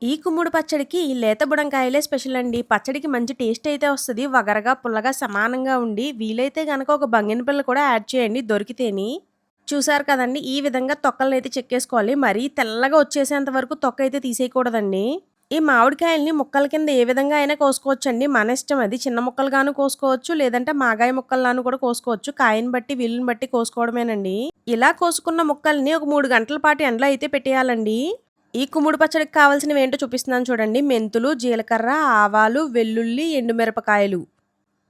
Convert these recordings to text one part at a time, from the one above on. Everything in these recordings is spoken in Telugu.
ఈ కుమ్ముడు పచ్చడికి ఈ లేత బుడంకాయలే స్పెషల్ అండి. పచ్చడికి మంచి టేస్ట్ అయితే వస్తది. వగరగా, పుల్లగా సమానంగా ఉండి వీలైతే గనక ఒక బంగినపల్లి కూడా యాడ్ చేయండి దొరికితేని. చూసారు కదండీ! ఈ విధంగా తొక్కలనైతే చెక్కేసుకోవాలి. మరీ తెల్లగా వచ్చేసేంత వరకు తొక్కయితే తీసేయకూడదండి. ఈ మామిడికాయల్ని ముక్కల కింద ఏ విధంగా అయినా కోసుకోవచ్చండి. మన ఇష్టం అది. చిన్న ముక్కలుగాను కోసుకోవచ్చు. లేదంటే మాగాయ ముక్కల్లాను కూడా కోసుకోవచ్చు. కాయని బట్టి, వీలుని బట్టి కోసుకోవడమేనండి. ఇలా కోసుకున్న ముక్కల్ని ఒక 3 గంటల పాటు ఎండలో అయితే పెట్టేయాలండి. ఈ కుమ్ముడు పచ్చడికి కావాల్సినవేంటో చూపిస్తున్నాను చూడండి. మెంతులు, జీలకర్ర, ఆవాలు, వెల్లుల్లి, ఎండుమిరపకాయలు.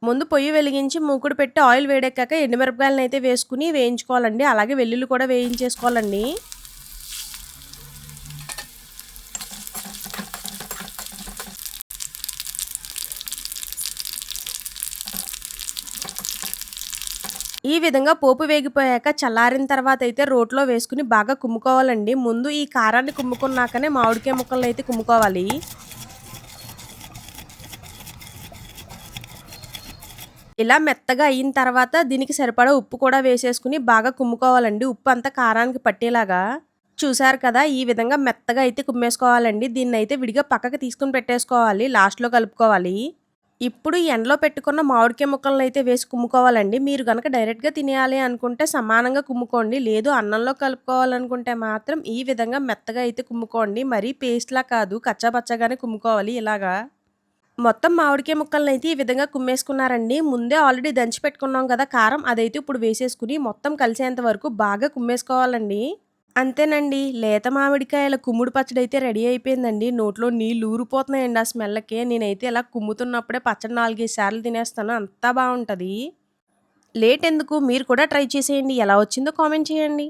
ముందు పొయ్యి వెలిగించి మూకుడు పెట్టి ఆయిల్ వేడెక్కాక ఎండుమిరపకాయలనైతే వేసుకొని వేయించుకోవాలండి. అలాగే వెల్లుల్లి కూడా వేయించేసుకోవాలండి. ఈ విధంగా పోపు వేగిపోయాక చల్లారిన తర్వాతయితే రోట్లో వేసుకొని బాగా కుమ్ముకోవాలండి. ముందు ఈ కారాన్ని కుమ్ముకున్నాకనే మామిడికాయ ముక్కలనైతే కుమ్ముకోవాలి. ఇలా మెత్తగా అయిన తర్వాత దీనికి సరిపడా ఉప్పు కూడా వేసేసుకొని బాగా కుమ్ముకోవాలండి. ఉప్పు అంతా కారానికి పట్టేలాగా. చూసారు కదా! ఈ విధంగా మెత్తగా అయితే కుమ్మేసుకోవాలండి. దీన్నయితే విడిగా పక్కకి తీసుకొని పెట్టేసుకోవాలి. లాస్ట్‌లో కలుపుకోవాలి. ఇప్పుడు ఈ ఎండలో పెట్టుకున్న మామిడికాయ ముక్కలనైతే వేసి కుమ్ముకోవాలండి. మీరు గనక డైరెక్ట్‌గా తినేయాలి అనుకుంటే సమానంగా కుమ్ముకోండి. లేదు అన్నంలో కలుపుకోవాలనుకుంటే మాత్రం ఈ విధంగా మెత్తగా అయితే కుమ్ముకోండి. మరీ పేస్ట్‌లా కాదు కచ్చా పచ్చాగానే కుమ్ముకోవాలి ఇలాగా. మొత్తం మామిడికాయ ముక్కలనైతే ఈ విధంగా కుమ్మేసుకున్నారండి. ముందే ఆల్రెడీ దంచి పెట్టుకున్నాం కదా కారం, అదైతే ఇప్పుడు వేసేసుకొని మొత్తం కలిసేంత వరకు బాగా కుమ్మేసుకోవాలండి. అంతేనండి. లేత మామిడికాయల కుమ్ముడు పచ్చడైతే రెడీ అయిపోయిందండి. నోట్లో నీళ్ళు ఊరిపోతున్నాయండి ఆ స్మెల్‌కే. నేనైతే ఇలా కుమ్ముతున్నప్పుడే పచ్చడి 4, 5 సార్లు తినేస్తాను. అంతా బావుంటది. లేటెందుకు మీరు కూడా ట్రై చేసేయండి. ఎలా వచ్చిందో కామెంట్ చేయండి.